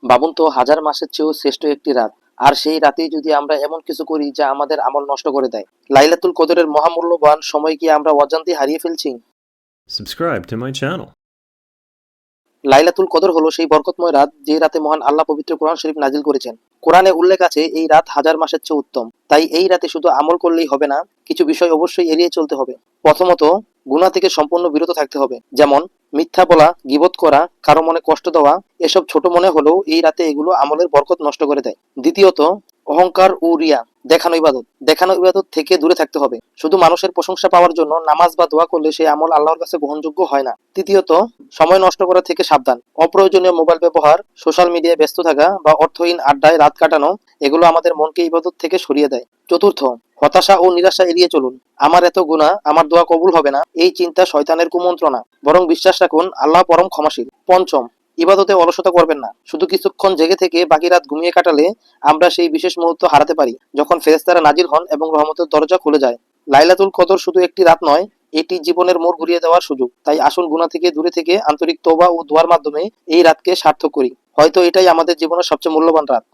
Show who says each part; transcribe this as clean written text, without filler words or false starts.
Speaker 1: ভাবুন তো, হাজার মাসের চেয়েও শ্রেষ্ঠ একটি রাত, আর সেই রাতেই যদি আমরা এমন কিছু করি যা আমাদের আমল নষ্ট করে দেয়। লাইলাতুল কদরের মহামূল্যবান সময় কি আমরা অজান্তে হারিয়ে ফেলছি?
Speaker 2: Subscribe to my channel.
Speaker 1: লাইলাতুল কদর হলো সেই বরকতময় রাত যে রাতে মহান আল্লাহ পবিত্র কোরআন শরীফ নাজিল করেছেন। কোরআনে উল্লেখ আছে এই রাত হাজার মাসের চেয়ে উত্তম। তাই এই রাতে শুধু আমল করলেই হবে না, কিছু বিষয় অবশ্যই এড়িয়ে চলতে হবে। প্রথমত, গুনাহ থেকে সম্পূর্ণ বিরত থাকতে হবে। যেমন মিথ্যা বলা, গীবত করা, কারো মনে কষ্ট দেওয়া। এসব ছোট মনে হলেও এই রাতে এগুলো আমলের বরকত নষ্ট করে দেয়। দ্বিতীয়ত, অহংকার ও রিয়া, দেখানো ইবাদত থেকে দূরে থাকতে হবে। শুধু মানুষের প্রশংসা পাওয়ার জন্য নামাজ বা দোয়া করলে সেই আমল আল্লাহর কাছে গ্রহণযোগ্য হয় না। তৃতীয়ত, সময় নষ্ট করা থেকে সাবধান। অপ্রয়োজনীয় মোবাইল ব্যবহার, সোশ্যাল মিডিয়ায় ব্যস্ত থাকা বা অর্থহীন আড্ডায় রাত কাটানো এগুলো আমাদের মনকে ইবাদত থেকে সরিয়ে দেয়। চতুর্থ, হতাশা ও নিরাশা এড়িয়ে চলুন। আমার এত গুনাহ, আমার দোয়া কবুল হবে না, এই চিন্তা শয়তানের কুমন্ত্রণা। বরং বিশ্বাস রাখুন আল্লাহ পরম ক্ষমাশীল। পঞ্চম, ইবাদতে অলসতা করবেন না। শুধু কিছুক্ষণ জেগে থেকে বাকি রাত ঘুমিয়ে কাটালে আমরা সেই বিশেষ মুহূর্ত হারাতে পারি যখন ফেরেশতারা নাজির হন এবং রহমতের দরজা খুলে যায়। লাইলাতুল কদর শুধু একটি রাত নয়, এটি জীবনের মোড় ঘুরিয়ে দেওয়ার সুযোগ। তাই আসুন গুনাহ থেকে দূরে থেকে আন্তরিক তওবা ও দোয়ার মাধ্যমে এই রাতকে সার্থক করি। হয়তো এটাই আমাদের জীবনের সবচেয়ে মূল্যবান রাত।